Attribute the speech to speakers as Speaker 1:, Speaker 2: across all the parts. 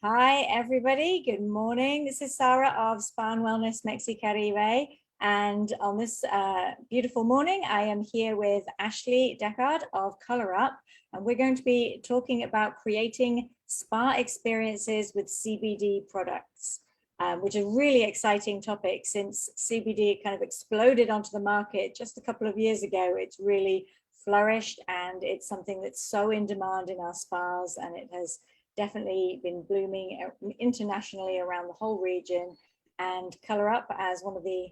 Speaker 1: Hi, everybody. Good morning. This is Sarah of Spa and Wellness Mexicaribe. And on this beautiful morning, I am here with Ashley Deckard of Color Up. And we're going to be talking about creating spa experiences with CBD products, which is a really exciting topic since CBD kind of exploded onto the market just a couple of years ago. It's really flourished and it's something that's so in demand in our spas, and it has definitely been blooming internationally around the whole region. And Color Up, as one of the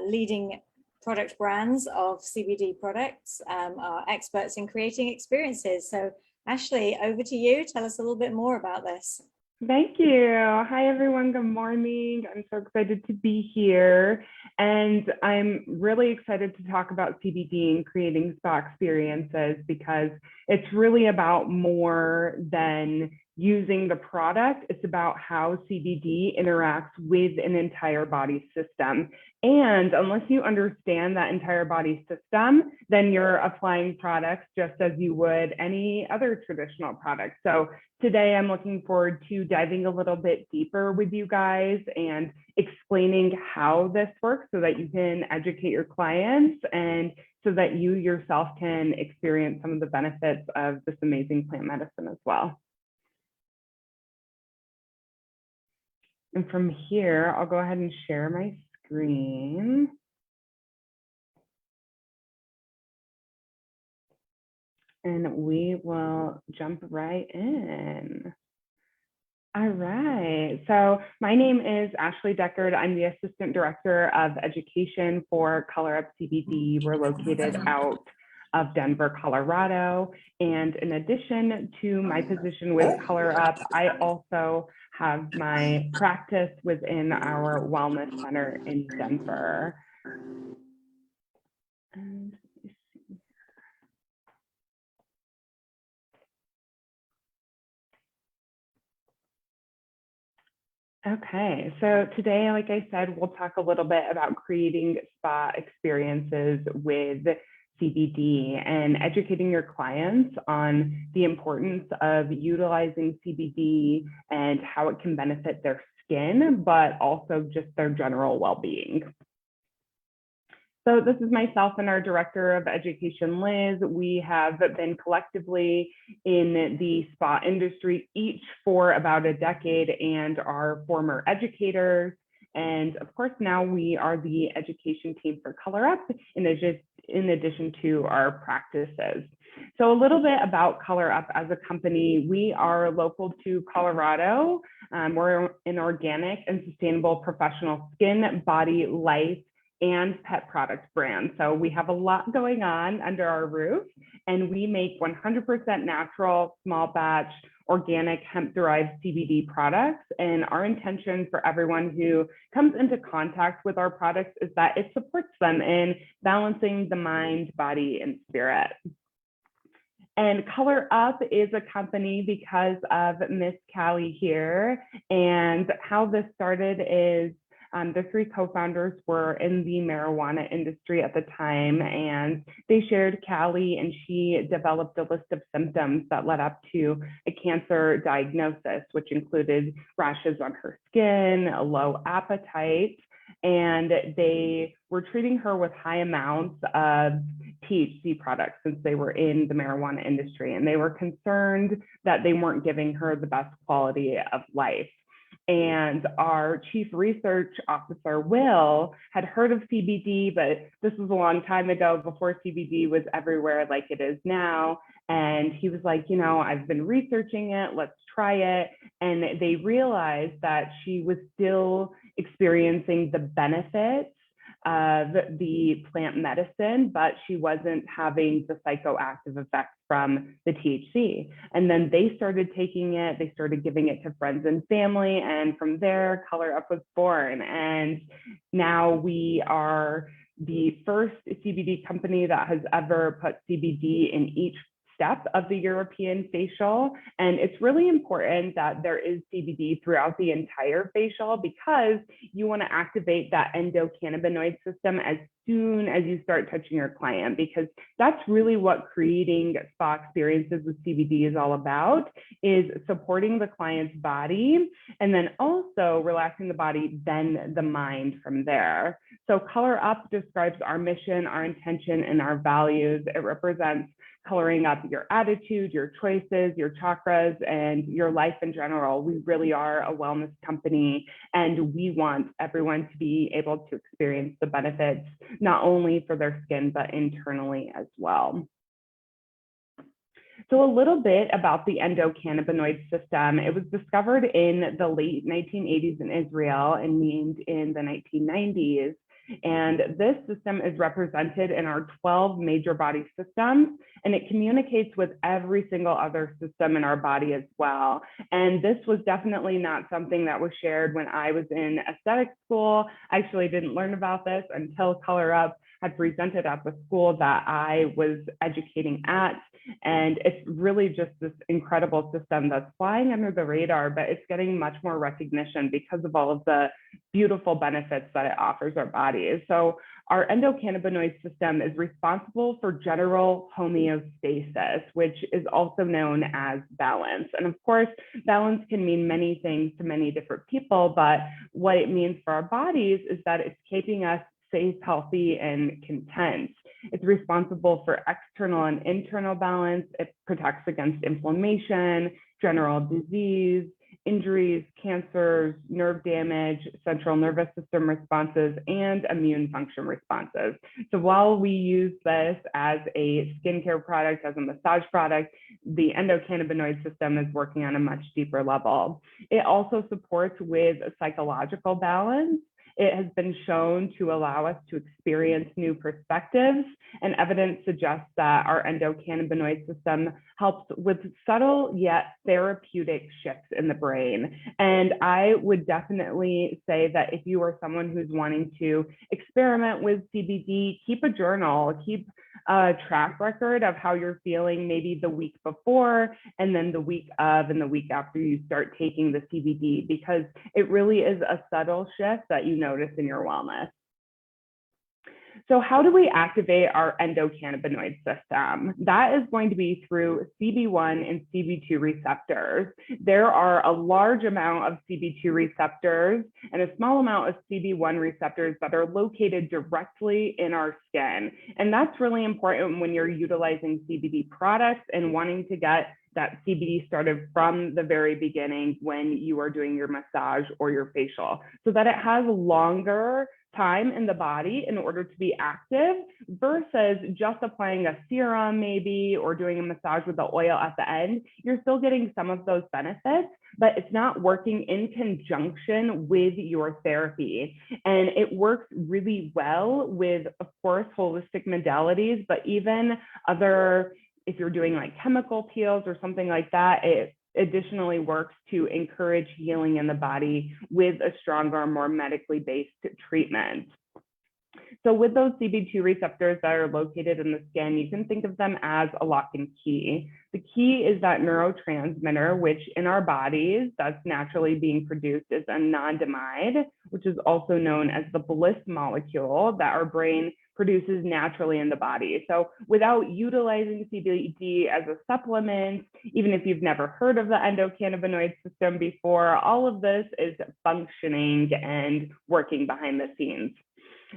Speaker 1: leading product brands of CBD products, are experts in creating experiences. So Ashley, over to you. Tell us a little bit more about this.
Speaker 2: Thank you. Hi, everyone. Good morning. I'm so excited to be here. And I'm really excited to talk about CBD and creating spa experiences, because it's really about more than using the product. It's about how CBD interacts with an entire body system. And unless you understand that entire body system, then you're applying products just as you would any other traditional product. So today I'm looking forward to diving a little bit deeper with you guys and explaining how this works so that you can educate your clients and so that you yourself can experience some of the benefits of this amazing plant medicine as well. And from here, I'll go ahead and share my screen. And we will jump right in. All right, so my name is Ashley Deckard. I'm the Assistant Director of Education for Color Up CBD. We're located out of Denver, Colorado. And in addition to my position with Color Up, I also have my practice within our wellness center in Denver. And okay, so today, like I said, we'll talk a little bit about creating spa experiences with CBD and educating your clients on the importance of utilizing CBD and how it can benefit their skin, but also just their general well-being. So this is myself and our Director of Education, Liz. We have been collectively in the spa industry each for about a decade and are former educators. And of course, now we are the education team for Color Up in addition to our practices. So a little bit about Color Up as a company. We are local to Colorado. We're an organic and sustainable professional skin, body, life, and pet product brand. So we have a lot going on under our roof, and we make 100% natural, small batch, organic hemp-derived CBD products. And our intention for everyone who comes into contact with our products is that it supports them in balancing the mind, body, and spirit. And Color Up is a company because of Miss Callie here. And how this started is the three co-founders were in the marijuana industry at the time, and they shared Callie, and she developed a list of symptoms that led up to a cancer diagnosis, which included rashes on her skin, a low appetite, and they were treating her with high amounts of THC products since they were in the marijuana industry, and they were concerned that they weren't giving her the best quality of life. And our chief research officer, Will, had heard of CBD, but this was a long time ago before CBD was everywhere like it is now. And he was like, you know, I've been researching it, let's try it. And they realized that she was still experiencing the benefits of the plant medicine, but she wasn't having the psychoactive effects from the THC. And then they started taking it, they started giving it to friends and family, and from there, Color Up was born. And now we are the first CBD company that has ever put CBD in each step of the European facial. And it's really important that there is CBD throughout the entire facial, because you want to activate that endocannabinoid system as soon as you start touching your client, because that's really what creating spa experiences with CBD is all about, is supporting the client's body and then also relaxing the body, then the mind from there. So Color Up describes our mission, our intention, and our values. It represents coloring up your attitude, your choices, your chakras, and your life in general. We really are a wellness company, and we want everyone to be able to experience the benefits, not only for their skin, but internally as well. So a little bit about the endocannabinoid system. It was discovered in the late 1980s in Israel and named in the 1990s. And this system is represented in our 12 major body systems, and it communicates with every single other system in our body as well. And this was definitely not something that was shared when I was in aesthetic school. I actually didn't learn about this until Color Up had presented at the school that I was educating at. And it's really just this incredible system that's flying under the radar, but it's getting much more recognition because of all of the beautiful benefits that it offers our bodies. So our endocannabinoid system is responsible for general homeostasis, which is also known as balance. And of course, balance can mean many things to many different people, but what it means for our bodies is that it's keeping us safe, healthy, and content. It's responsible for external and internal balance. It protects against inflammation, general disease, injuries, cancers, nerve damage, central nervous system responses, and immune function responses. So while we use this as a skincare product, as a massage product, the endocannabinoid system is working on a much deeper level. It also supports with a psychological balance. It has been shown to allow us to experience new perspectives, and evidence suggests that our endocannabinoid system helps with subtle yet therapeutic shifts in the brain. And I would definitely say that if you are someone who's wanting to experiment with CBD, keep a journal, keep a track record of how you're feeling maybe the week before, and then the week of, and the week after you start taking the CBD, because it really is a subtle shift that you notice in your wellness. So how do we activate our endocannabinoid system? That is going to be through CB1 and CB2 receptors. There are a large amount of CB2 receptors and a small amount of CB1 receptors that are located directly in our skin. And that's really important when you're utilizing CBD products and wanting to get that CBD started from the very beginning when you are doing your massage or your facial, so that it has longer time in the body in order to be active versus just applying a serum maybe or doing a massage with the oil at the end. You're still getting some of those benefits, but it's not working in conjunction with your therapy. And it works really well with, of course, holistic modalities, but even other, if you're doing like chemical peels or something like that, it additionally works to encourage healing in the body with a stronger, more medically based treatment. So with those CB2 receptors that are located in the skin, you can think of them as a lock and key. The key is that neurotransmitter, which in our bodies, that's naturally being produced is anandamide, which is also known as the bliss molecule that our brain produces naturally in the body. So without utilizing CBD as a supplement, even if you've never heard of the endocannabinoid system before, all of this is functioning and working behind the scenes.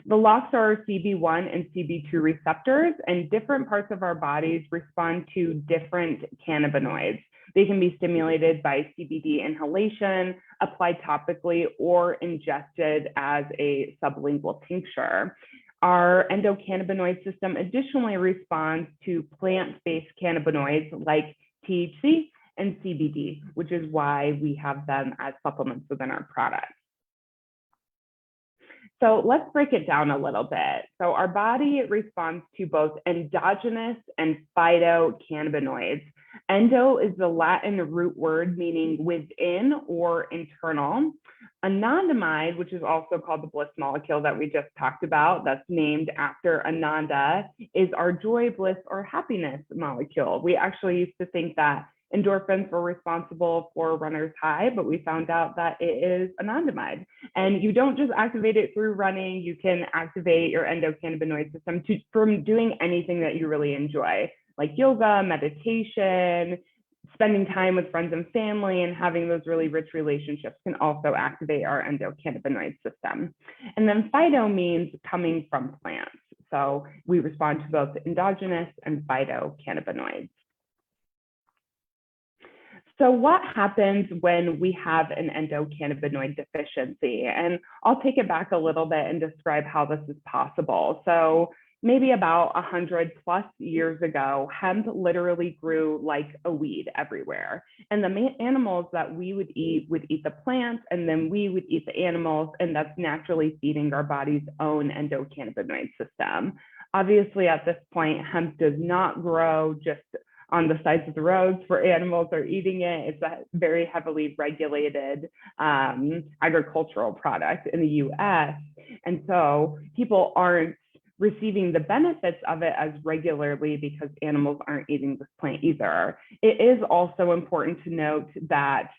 Speaker 2: The locks are CB1 and CB2 receptors, and different parts of our bodies respond to different cannabinoids. They can be stimulated by CBD inhalation, applied topically, or ingested as a sublingual tincture. Our endocannabinoid system additionally responds to plant-based cannabinoids like THC and CBD, which is why we have them as supplements within our products. So let's break it down a little bit. So our body responds to both endogenous and phytocannabinoids. Endo is the Latin root word meaning within or internal. Anandamide, which is also called the bliss molecule that we just talked about, that's named after Ananda, is our joy, bliss, or happiness molecule. We actually used to think that endorphins were responsible for runner's high, but we found out that it is anandamide. And you don't just activate it through running, you can activate your endocannabinoid system from doing anything that you really enjoy, like yoga, meditation, spending time with friends and family, and having those really rich relationships can also activate our endocannabinoid system. And then phyto means coming from plants. So we respond to both endogenous and phytocannabinoids. So what happens when we have an endocannabinoid deficiency? And I'll take it back a little bit and describe how this is possible. So maybe about 100 plus years ago, hemp literally grew like a weed everywhere. And the animals that we would eat the plants, and then we would eat the animals, and that's naturally feeding our body's own endocannabinoid system. Obviously, at this point, hemp does not grow just on the sides of the roads where animals are eating it. It's a very heavily regulated agricultural product in the US. And so people aren't receiving the benefits of it as regularly because animals aren't eating this plant either. It is also important to note that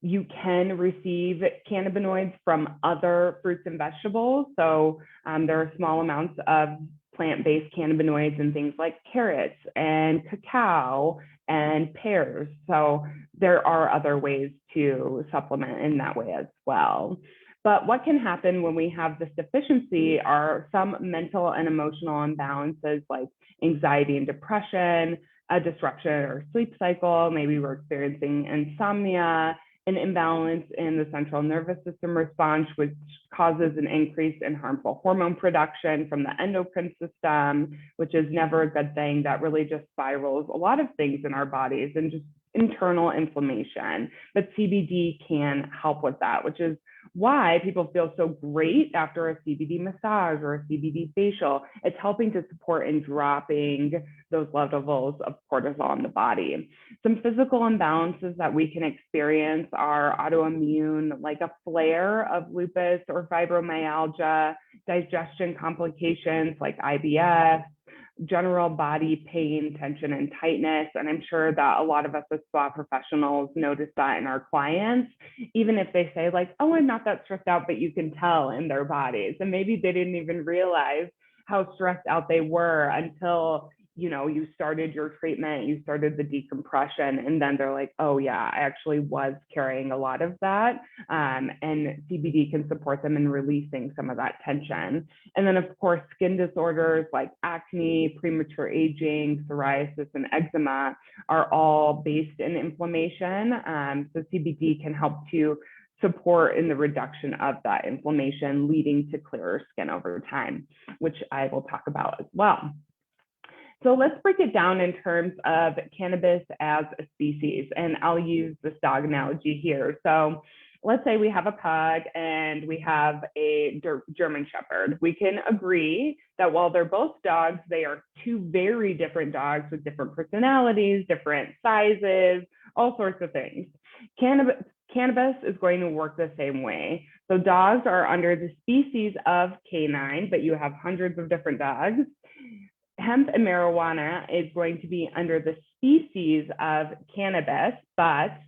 Speaker 2: you can receive cannabinoids from other fruits and vegetables. So there are small amounts of plant-based cannabinoids in things like carrots and cacao and pears. So there are other ways to supplement in that way as well. But what can happen when we have this deficiency are some mental and emotional imbalances like anxiety and depression, a disruption or sleep cycle. Maybe we're experiencing insomnia, an imbalance in the central nervous system response, which causes an increase in harmful hormone production from the endocrine system, which is never a good thing. That really just spirals a lot of things in our bodies and just internal inflammation. But CBD can help with that, which is why people feel so great after a CBD massage or a CBD facial. It's helping to support in dropping those levels of cortisol in the body. Some physical imbalances that we can experience are autoimmune, like a flare of lupus or fibromyalgia, digestion complications like IBS, general body pain, tension, and tightness. And I'm sure that a lot of us as spa professionals notice that in our clients, even if they say like, oh, I'm not that stressed out, but you can tell in their bodies. And maybe they didn't even realize how stressed out they were until you started your treatment, you started the decompression, and then they're like, oh yeah, I actually was carrying a lot of that. And CBD can support them in releasing some of that tension. And then of course, skin disorders like acne, premature aging, psoriasis, and eczema are all based in inflammation. So CBD can help to support in the reduction of that inflammation, leading to clearer skin over time, which I will talk about as well. So let's break it down in terms of cannabis as a species, and I'll use this dog analogy here. So let's say we have a pug and we have a German Shepherd. We can agree that while they're both dogs, they are two very different dogs with different personalities, different sizes, all sorts of things. Cannabis is going to work the same way. So dogs are under the species of canine, but you have hundreds of different dogs. Hemp and marijuana is going to be under the species of cannabis, but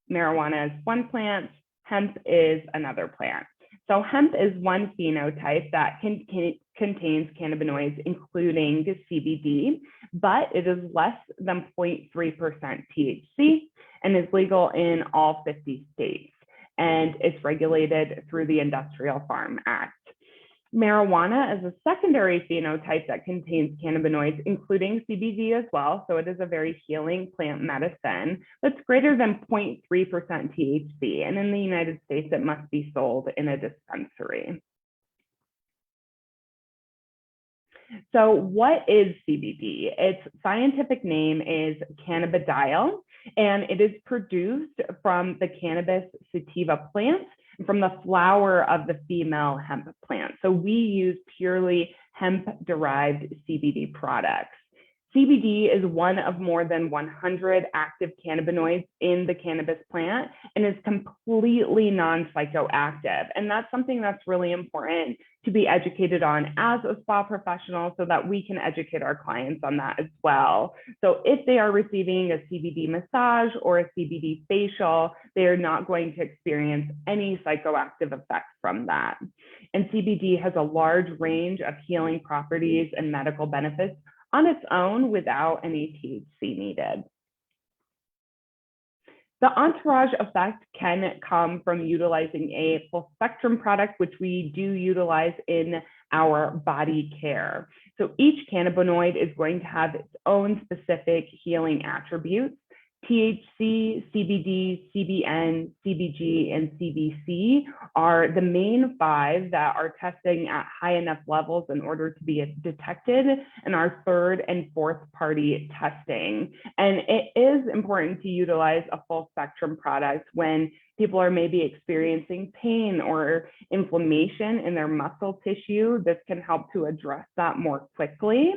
Speaker 2: marijuana is one plant, hemp is another plant. So hemp is one phenotype that contains cannabinoids, including CBD, but it is less than 0.3% THC and is legal in all 50 states. And it's regulated through the Industrial Farm Act. Marijuana is a secondary phenotype that contains cannabinoids, including CBD as well. So it is a very healing plant medicine that's greater than 0.3% THC. And in the United States, it must be sold in a dispensary. So what is CBD? Its scientific name is cannabidiol, and it is produced from the Cannabis sativa plant, from the flower of the female hemp plant. So we use purely hemp-derived CBD products. CBD is one of more than 100 active cannabinoids in the cannabis plant and is completely non-psychoactive. And that's something that's really important to be educated on as a spa professional so that we can educate our clients on that as well. So if they are receiving a CBD massage or a CBD facial, they are not going to experience any psychoactive effects from that. And CBD has a large range of healing properties and medical benefits on its own without any THC needed. The entourage effect can come from utilizing a full spectrum product, which we do utilize in our body care. So each cannabinoid is going to have its own specific healing attributes. THC, CBD, CBN, CBG, and CBC are the main 5 that are testing at high enough levels in order to be detected in our 3rd and 4th party testing. And it is important to utilize a full spectrum product when people are maybe experiencing pain or inflammation in their muscle tissue. This can help to address that more quickly.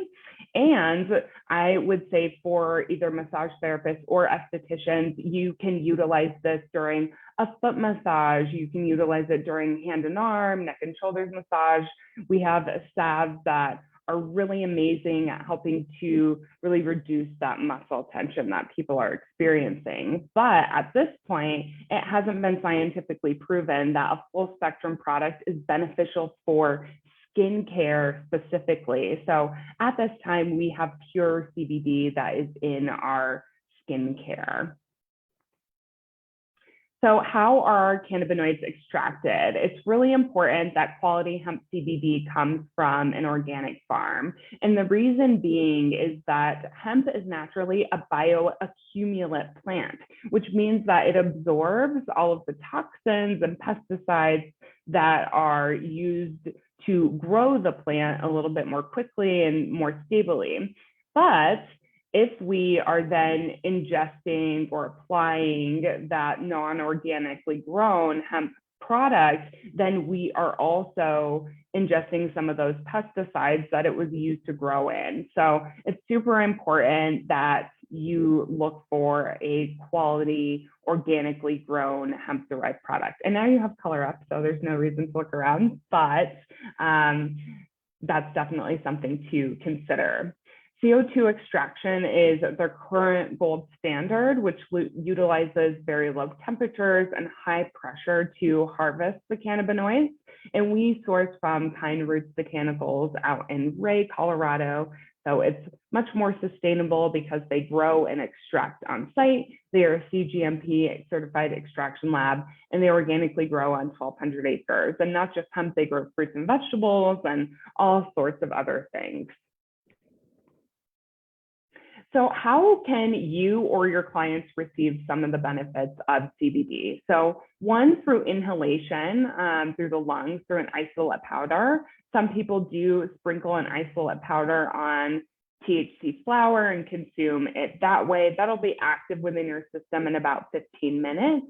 Speaker 2: And I would say for either massage therapists or estheticians, you can utilize this during a foot massage. You can utilize it during hand and arm, neck and shoulders massage. We have salves that are really amazing at helping to really reduce that muscle tension that people are experiencing. But at this point, it hasn't been scientifically proven that a full spectrum product is beneficial for skincare specifically. So at this time, we have pure CBD that is in our skincare. So how are cannabinoids extracted? It's really important that quality hemp CBD comes from an organic farm. And the reason being is that hemp is naturally a bioaccumulate plant, which means that it absorbs all of the toxins and pesticides that are used to grow the plant a little bit more quickly and more stably. But if we are then ingesting or applying that non-organically grown hemp product, then we are also ingesting some of those pesticides that it was used to grow in. So it's super important that you look for a quality, organically grown hemp-derived product. And now you have color up, so there's no reason to look around, but that's definitely something to consider. CO2 extraction is the current gold standard, which utilizes very low temperatures and high pressure to harvest the cannabinoids. And we source from Kind Roots Botanicals out in Ray, Colorado. So it's much more sustainable because they grow and extract on site. They are a CGMP certified extraction lab, and they organically grow on 1,200 acres. And not just hemp, they grow fruits and vegetables and all sorts of other things. So how can you or your clients receive some of the benefits of CBD? So one, through inhalation, through the lungs, through an isolate powder. Some people do sprinkle an isolate powder on THC flower and consume it that way. That'll be active within your system in about 15 minutes.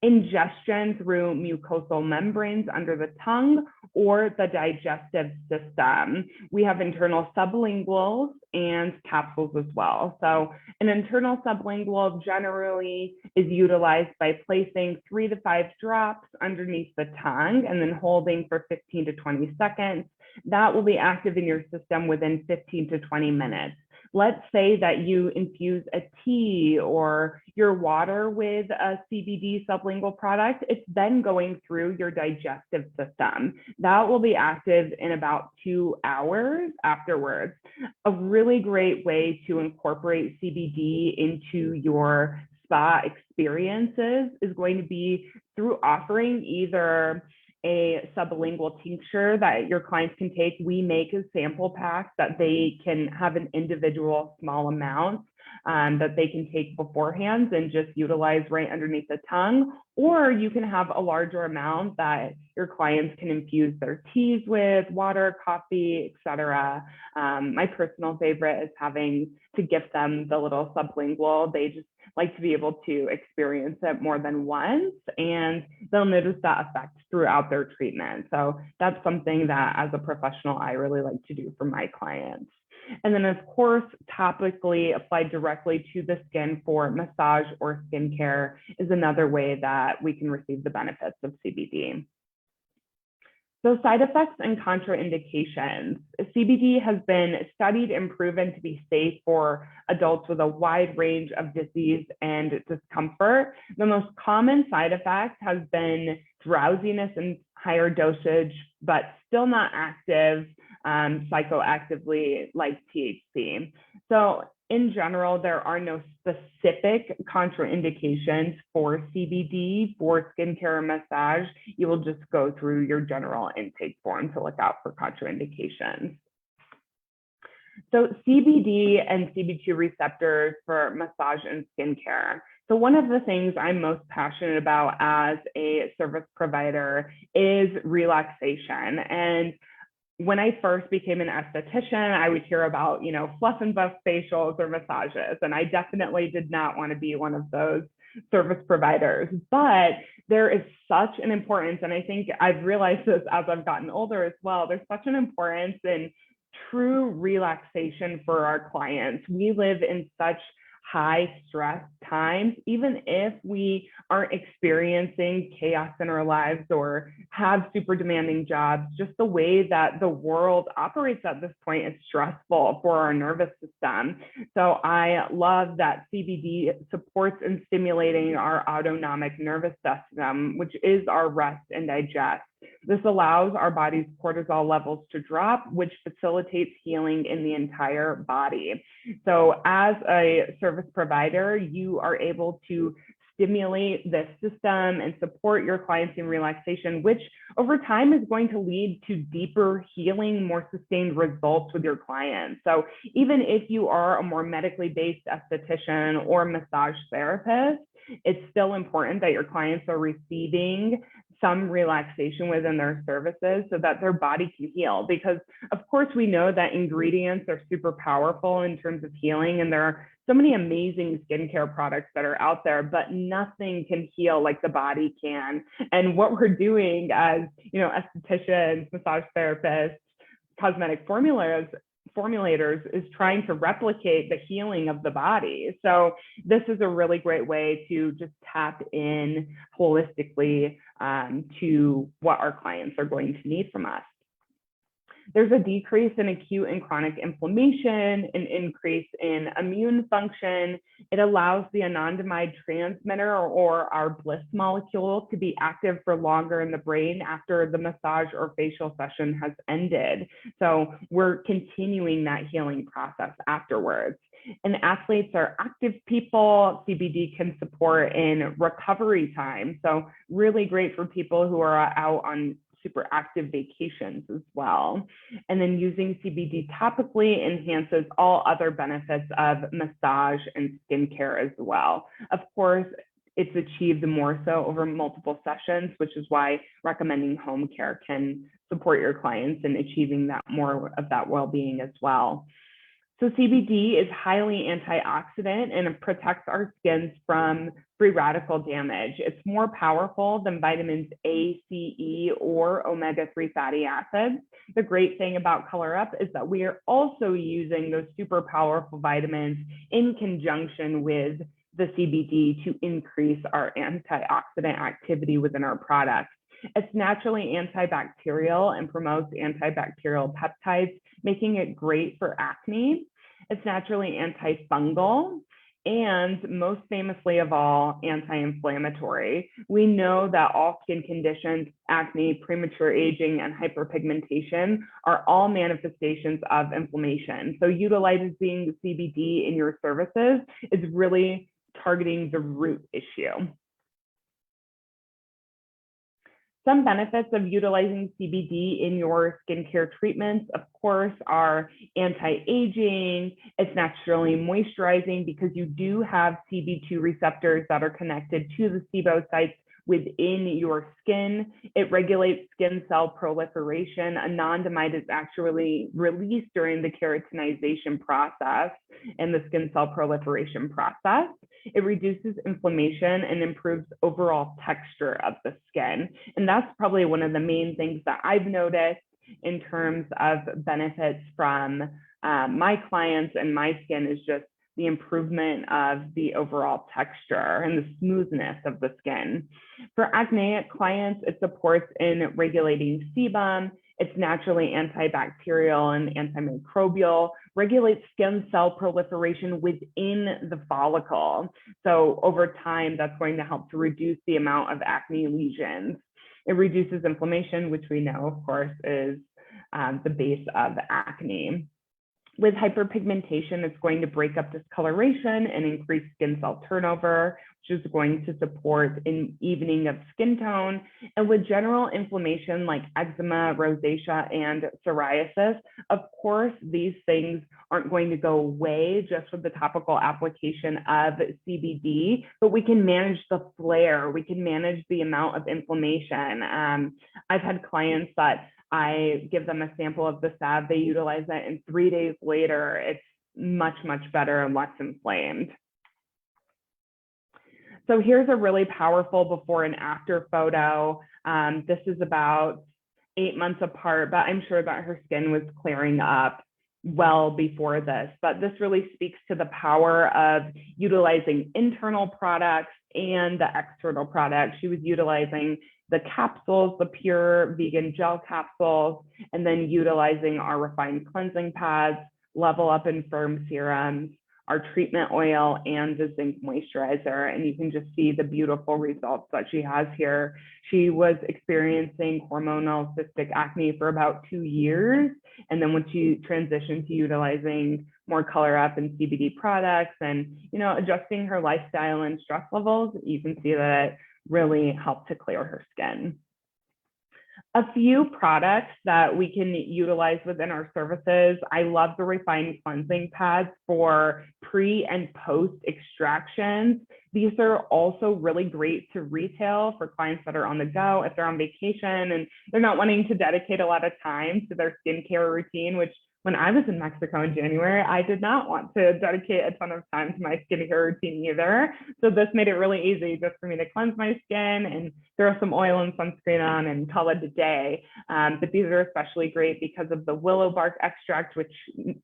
Speaker 2: Ingestion through mucosal membranes under the tongue or the digestive system. We have internal sublinguals and capsules as well. So an internal sublingual generally is utilized by placing 3 to 5 drops underneath the tongue and then holding for 15 to 20 seconds. That will be active in your system within 15 to 20 minutes. Let's say that you infuse a tea or your water with a CBD sublingual product. It's then going through your digestive system. That will be active in about 2 hours afterwards. A really great way to incorporate CBD into your spa experiences is going to be through offering either a sublingual tincture that your clients can take. We make a sample pack that they can have an individual small amount that they can take beforehand and just utilize right underneath the tongue. Or you can have a larger amount that your clients can infuse their teas with, water, coffee, etc. My personal favorite is having to gift them the little sublingual. They just like to be able to experience it more than once, and they'll notice that effect throughout their treatment. So that's something that as a professional, I really like to do for my clients. And then, of course, topically applied directly to the skin for massage or skincare is another way that we can receive the benefits of CBD. So side effects and contraindications. CBD has been studied and proven to be safe for adults with a wide range of disease and discomfort. The most common side effect has been drowsiness in higher dosage, but still not active psychoactively like THC. So in general, there are no specific contraindications for CBD for skincare or massage. You will just go through your general intake form to look out for contraindications. So CBD and CB2 receptors for massage and skincare. So one of the things I'm most passionate about as a service provider is relaxation. And when I first became an esthetician, I would hear about, fluff and buff facials or massages. And I definitely did not want to be one of those service providers. But there is such an importance, and I think I've realized this as I've gotten older as well, there's such an importance in true relaxation for our clients. We live in such high stress times, even if we aren't experiencing chaos in our lives or have super demanding jobs, just the way that the world operates at this point is stressful for our nervous system. So I love that CBD supports in stimulating our autonomic nervous system, which is our rest and digest. This allows our body's cortisol levels to drop, which facilitates healing in the entire body. So as a service provider, you are able to stimulate this system and support your clients in relaxation, which over time is going to lead to deeper healing, more sustained results with your clients. So even if you are a more medically based esthetician or massage therapist, it's still important that your clients are receiving some relaxation within their services so that their body can heal. Because of course we know that ingredients are super powerful in terms of healing, and there are so many amazing skincare products that are out there, but nothing can heal like the body can. And what we're doing as, estheticians, massage therapists, cosmetic formulators is trying to replicate the healing of the body. So this is a really great way to just tap in holistically to what our clients are going to need from us. There's a decrease in acute and chronic inflammation, an increase in immune function. It allows the anandamide transmitter or our bliss molecule to be active for longer in the brain after the massage or facial session has ended. So we're continuing that healing process afterwards. And athletes are active people. CBD can support in recovery time. So really great for people who are out on super active vacations as well. And then using CBD topically enhances all other benefits of massage and skincare as well. Of course, it's achieved more so over multiple sessions, which is why recommending home care can support your clients in achieving that more of that well-being as well. So CBD is highly antioxidant and it protects our skins from free radical damage. It's more powerful than vitamins A, C, E, or omega-3 fatty acids. The great thing about Color Up is that we are also using those super powerful vitamins in conjunction with the CBD to increase our antioxidant activity within our products. It's naturally antibacterial and promotes antibacterial peptides, making it great for acne. It's naturally antifungal and most famously of all, anti-inflammatory. We know that all skin conditions, acne, premature aging, and hyperpigmentation are all manifestations of inflammation. So utilizing CBD in your services is really targeting the root issue. Some benefits of utilizing CBD in your skincare treatments, of course, are anti-aging. It's naturally moisturizing because you do have CB2 receptors that are connected to the SIBO sites within your skin. It regulates skin cell proliferation. Anandamide is actually released during the keratinization process and the skin cell proliferation process. It reduces inflammation and improves overall texture of the skin. And that's probably one of the main things that I've noticed in terms of benefits from my clients and my skin is just the improvement of the overall texture and the smoothness of the skin. For acneic clients, it supports in regulating sebum. It's naturally antibacterial and antimicrobial, regulates skin cell proliferation within the follicle. So over time, that's going to help to reduce the amount of acne lesions. It reduces inflammation, which we know, of course, is the base of acne. With hyperpigmentation, it's going to break up discoloration and increase skin cell turnover, which is going to support an evening of skin tone. And with general inflammation like eczema, rosacea, and psoriasis, of course, these things aren't going to go away just with the topical application of CBD, but we can manage the flare, we can manage the amount of inflammation. I've had clients that I give them a sample of the salve, they utilize it, and 3 days later, it's much, much better and less inflamed. So here's a really powerful before and after photo. This is about 8 months apart, but I'm sure that her skin was clearing up well before this. But this really speaks to the power of utilizing internal products and the external products. She was utilizing the capsules, the pure vegan gel capsules, and then utilizing our refined cleansing pads, Level Up and Firm serums, our treatment oil, and the Zinc moisturizer. And you can just see the beautiful results that she has here. She was experiencing hormonal cystic acne for about 2 years. And then when she transitioned to utilizing more Color Up and CBD products and, adjusting her lifestyle and stress levels, you can see that it really helped to clear her skin. A few products that we can utilize within our services. I love the refined cleansing pads for pre and post extractions. These are also really great to retail for clients that are on the go, if they're on vacation and they're not wanting to dedicate a lot of time to their skincare routine, which when I was in Mexico in January, I did not want to dedicate a ton of time to my skincare routine either. So this made it really easy just for me to cleanse my skin and throw some oil and sunscreen on and call it a day. But these are especially great because of the willow bark extract, which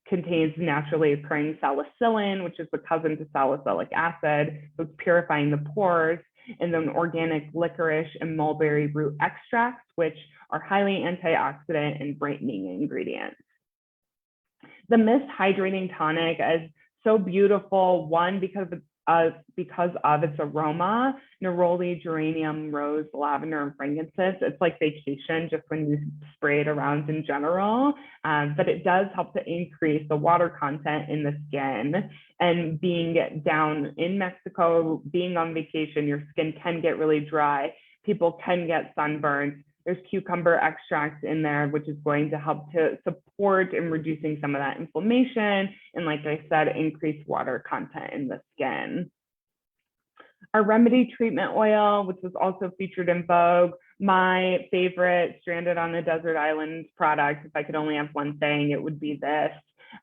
Speaker 2: contains naturally occurring salicylate, which is the cousin to salicylic acid. So it's purifying the pores. And then organic licorice and mulberry root extracts, which are highly antioxidant and brightening ingredients. The Mist Hydrating Tonic is so beautiful, one, because of its aroma, neroli, geranium, rose, lavender, and fragrances. It's like vacation just when you spray it around in general, but it does help to increase the water content in the skin. And being down in Mexico, being on vacation, your skin can get really dry. People can get sunburned. There's cucumber extracts in there, which is going to help to support in reducing some of that inflammation. And like I said, increase water content in the skin. Our Remedy Treatment Oil, which was also featured in Vogue, my favorite stranded on a desert island product. If I could only have one thing, it would be this.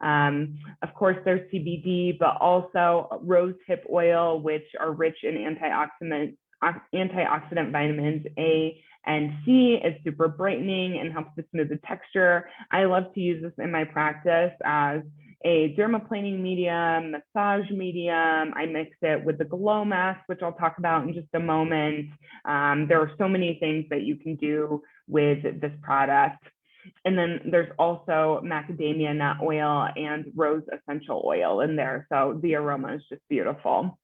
Speaker 2: Of course, there's CBD, but also rose hip oil, which are rich in antioxidant vitamins A and C. Is super brightening and helps to smooth the texture. I love to use this in my practice as a dermaplaning medium, massage medium. I mix it with the glow mask, which I'll talk about in just a moment. There are so many things that you can do with this product. And then there's also macadamia nut oil and rose essential oil in there. So the aroma is just beautiful.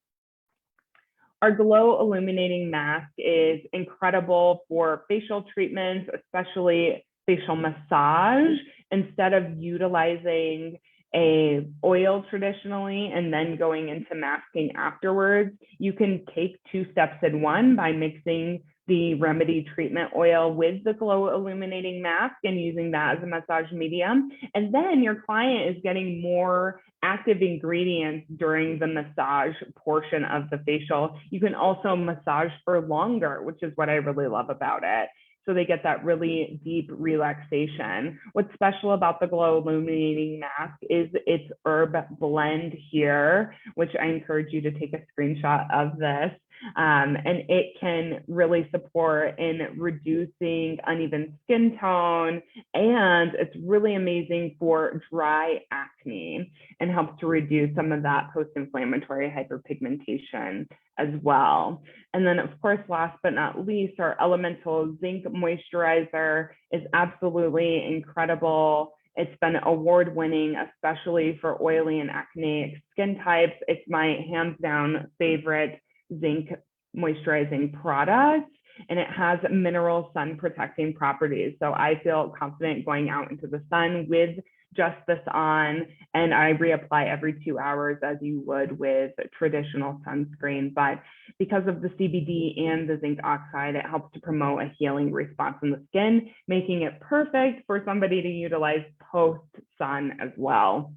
Speaker 2: Our Glow Illuminating Mask is incredible for facial treatments, especially facial massage. Instead of utilizing a oil traditionally and then going into masking afterwards, you can take 2 steps in one by mixing the Remedy treatment oil with the Glow Illuminating Mask and using that as a massage medium. And then your client is getting more active ingredients during the massage portion of the facial. You can also massage for longer, which is what I really love about it. So they get that really deep relaxation. What's special about the Glow Illuminating Mask is its herb blend here, which I encourage you to take a screenshot of this. And it can really support in reducing uneven skin tone, and it's really amazing for dry acne and helps to reduce some of that post-inflammatory hyperpigmentation as well. And then, of course, last but not least, our Elemental Zinc Moisturizer is absolutely incredible. It's been award-winning, especially for oily and acneic skin types. It's my hands-down favorite zinc moisturizing product, and it has mineral sun protecting properties. So I feel confident going out into the sun with just this on, and I reapply every 2 hours as you would with traditional sunscreen. But because of the CBD and the zinc oxide, it helps to promote a healing response in the skin, making it perfect for somebody to utilize post-sun as well.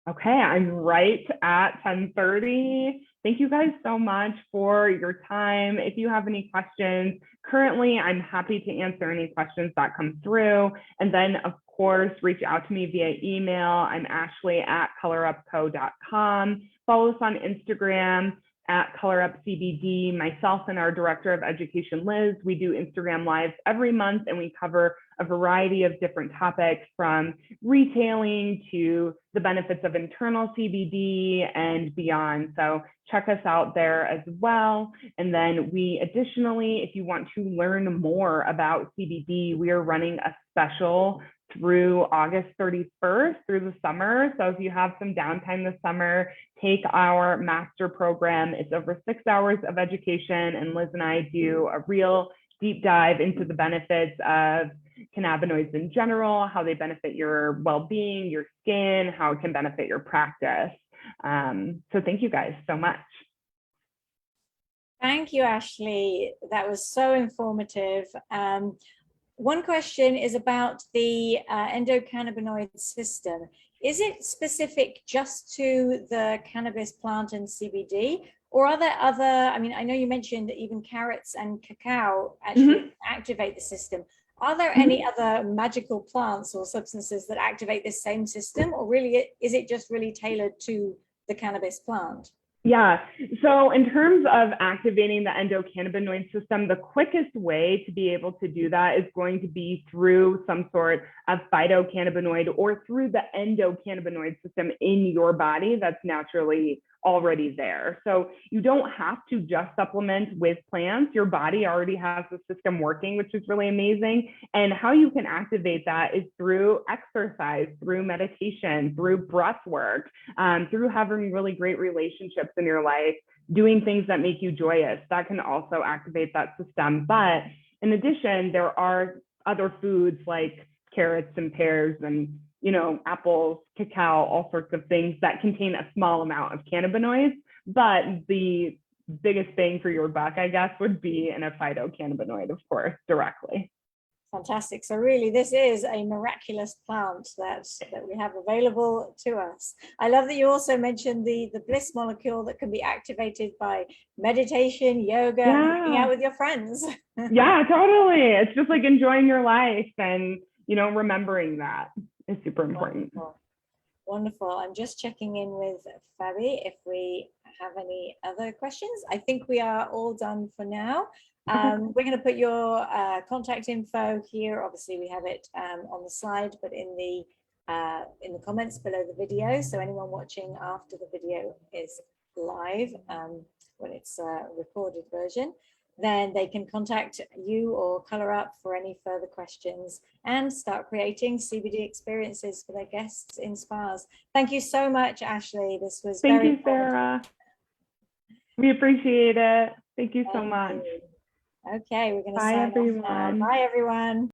Speaker 2: Okay, I'm right at 10:30. Thank you guys so much for your time. If you have any questions, currently I'm happy to answer any questions that come through. And then, of course, reach out to me via email. I'm Ashley at colorupco.com. Follow us on Instagram at ColorUpCBD. Myself and our Director of Education, Liz, we do Instagram Lives every month, and we cover a variety of different topics from retailing to the benefits of internal CBD and beyond. So check us out there as well. And then we additionally, if you want to learn more about CBD, we are running a special through August 31st through the summer. So if you have some downtime this summer, take our master program. It's over 6 hours of education, and Liz and I do a real deep dive into the benefits of cannabinoids in general, how they benefit your well-being, your skin, how it can benefit your practice. So thank you guys so much.
Speaker 1: Thank you, Ashley. That was so informative. One question is about the endocannabinoid system. Is it specific just to the cannabis plant and CBD, or are there other, I mean, I know you mentioned that even carrots and cacao actually activate the system. Are there any other magical plants or substances that activate this same system, or really is it just really tailored to the cannabis plant?
Speaker 2: Yeah, so in terms of activating the endocannabinoid system, the quickest way to be able to do that is going to be through some sort of phytocannabinoid or through the endocannabinoid system in your body that's naturally already there. So you don't have to just supplement with plants. Your body already has the system working, which is really amazing. And how you can activate that is through exercise, through meditation, through breath work, through having really great relationships in your life, doing things that make you joyous. That can also activate that system. But in addition, there are other foods like carrots and pears and apples, cacao, all sorts of things that contain a small amount of cannabinoids. But the biggest bang for your buck, I guess, would be in a phytocannabinoid, of course, directly.
Speaker 1: Fantastic. So really, this is a miraculous plant that we have available to us. I love that you also mentioned the bliss molecule that can be activated by meditation, yoga, and hanging out with your friends.
Speaker 2: Yeah, totally. It's just like enjoying your life and, remembering that is super important.
Speaker 1: Wonderful. Wonderful. I'm just checking in with Fabi if we have any other questions. I think we are all done for now. We're going to put your contact info here. Obviously, we have it on the slide, but in the comments below the video. So anyone watching after the video is live, when it's a recorded version, then they can contact you or Color Up for any further questions and start creating CBD experiences for their guests in spas. Thank you so much, Ashley. This was very
Speaker 2: Thank you, Sarah. We appreciate it. Thank you so much.
Speaker 1: Okay, we're going to sign off now. Bye, everyone.